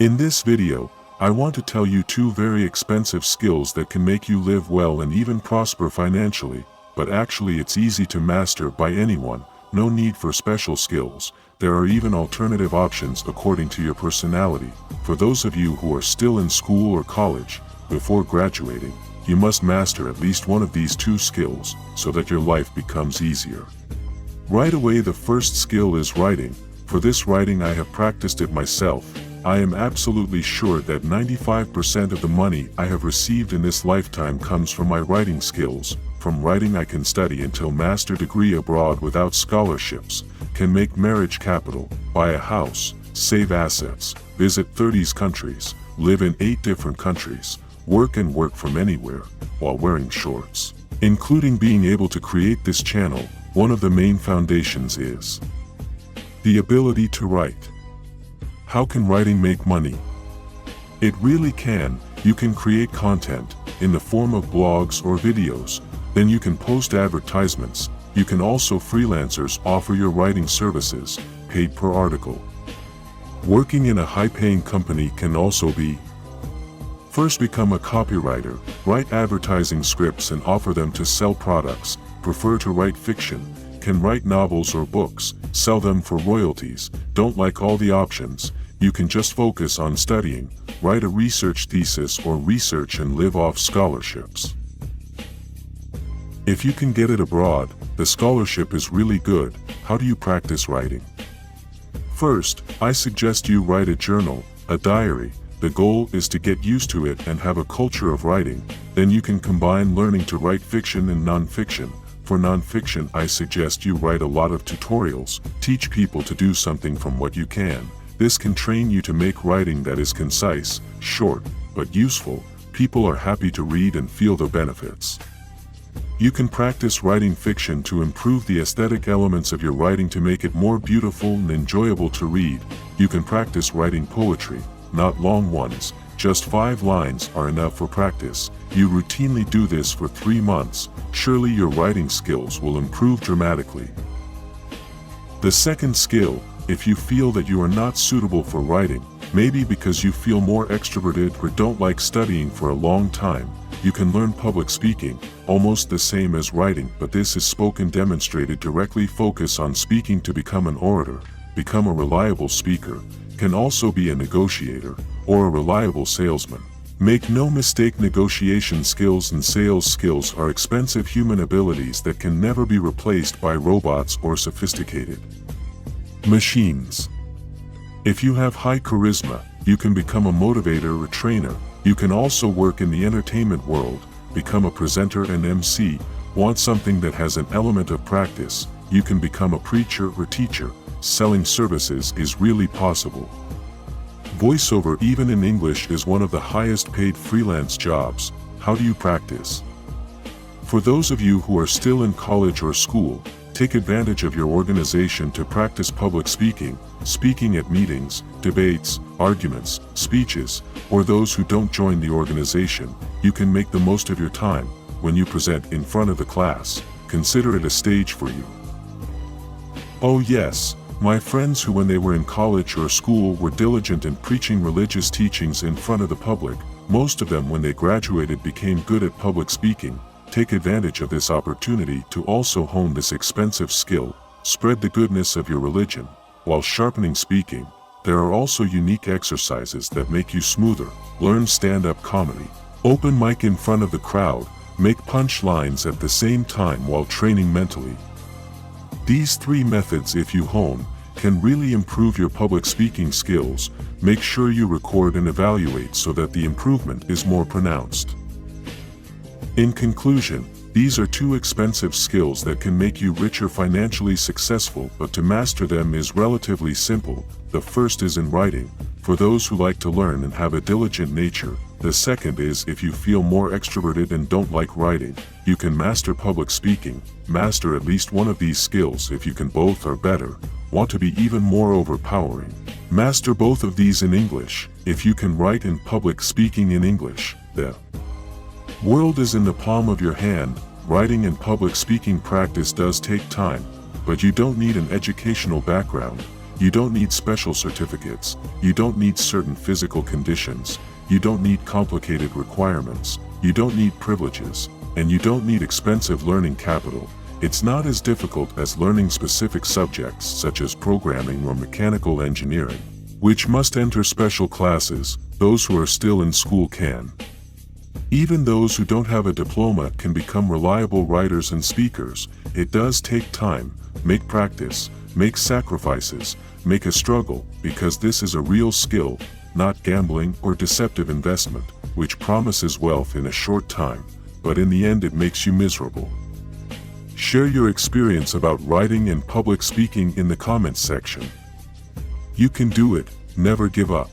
In this video, I want to tell you two very expensive skills that can make you live well and even prosper financially, but actually it's easy to master by anyone, no need for special skills. There are even alternative options according to your personality. For those of you who are still in school or college, before graduating, you must master at least one of these two skills so that your life becomes easier. Right away, the first skill is writing. For this writing I have practiced it myself. I am absolutely sure that 95% of the money I have received in this lifetime comes from my writing skills. From writing I can study until master degree abroad without scholarships, can make marriage capital, buy a house, save assets, visit 30 countries, live in 8 different countries, work and work from anywhere, while wearing shorts. Including being able to create this channel, one of the main foundations is the ability to write. How can writing make money? It really can. You can create content in the form of blogs or videos. Then you can post advertisements. You can also freelancers offer your writing services, paid per article. Working in a high-paying company can also be. First, become a copywriter, write advertising scripts and offer them to sell products. Prefer to write fiction, can write novels or books, sell them for royalties. Don't like all the options, you can just focus on studying, write a research thesis or research and live off scholarships. If you can get it abroad, the scholarship is really good. How do you practice writing? First, I suggest you write a journal, a diary. The goal is to get used to it and have a culture of writing. Then you can combine learning to write fiction and non-fiction. For non-fiction, I suggest you write a lot of tutorials, teach people to do something from what you can. This can train you to make writing that is concise, short, but useful. People are happy to read and feel the benefits. You can practice writing fiction to improve the aesthetic elements of your writing to make it more beautiful and enjoyable to read. You can practice writing poetry, not long ones, just 5 lines are enough for practice. You routinely do this for 3 months, surely your writing skills will improve dramatically. The second skill, if you feel that you are not suitable for writing, maybe because you feel more extroverted or don't like studying for a long time, you can learn public speaking, almost the same as writing, but this is spoken demonstrated directly. Focus on speaking to become an orator, become a reliable speaker, can also be a negotiator, or a reliable salesman. Make no mistake, negotiation skills and sales skills are expensive human abilities that can never be replaced by robots or sophisticated machines. If you have high charisma, you can become a motivator or trainer. You can also work in the entertainment world, become a presenter and MC. Want something that has an element of practice, you can become a preacher or teacher. Selling services is really possible. Voiceover, even in English, is one of the highest paid freelance jobs. How do you practice? For those of you who are still in college or school, take advantage of your organization to practice public speaking, speaking at meetings, debates, arguments, speeches, or those who don't join the organization. You can make the most of your time. When you present in front of the class, consider it a stage for you. Oh yes, my friends who when they were in college or school were diligent in preaching religious teachings in front of the public, most of them when they graduated became good at public speaking. Take advantage of this opportunity to also hone this expensive skill. Spread the goodness of your religion. While sharpening speaking, there are also unique exercises that make you smoother. Learn stand-up comedy. Open mic in front of the crowd. Make punch lines at the same time while training mentally. These 3 methods, if you hone, can really improve your public speaking skills. Make sure you record and evaluate so that the improvement is more pronounced. In conclusion, these are 2 expensive skills that can make you rich or financially successful, but to master them is relatively simple. The first is in writing, for those who like to learn and have a diligent nature. The second is if you feel more extroverted and don't like writing, you can master public speaking. Master at least one of these skills. If you can both or better, want to be even more overpowering, master both of these in English. If you can write in public speaking in English, the world is in the palm of your hand. Writing and public speaking practice does take time, but you don't need an educational background. You don't need special certificates, you don't need certain physical conditions, you don't need complicated requirements, you don't need privileges, and you don't need expensive learning capital. It's not as difficult as learning specific subjects such as programming or mechanical engineering, which must enter special classes. Those who are still in school can. Even those who don't have a diploma can become reliable writers and speakers. It does take time, make practice, make sacrifices, make a struggle, because this is a real skill, not gambling or deceptive investment, which promises wealth in a short time, but in the end it makes you miserable. Share your experience about writing and public speaking in the comments section. You can do it, never give up.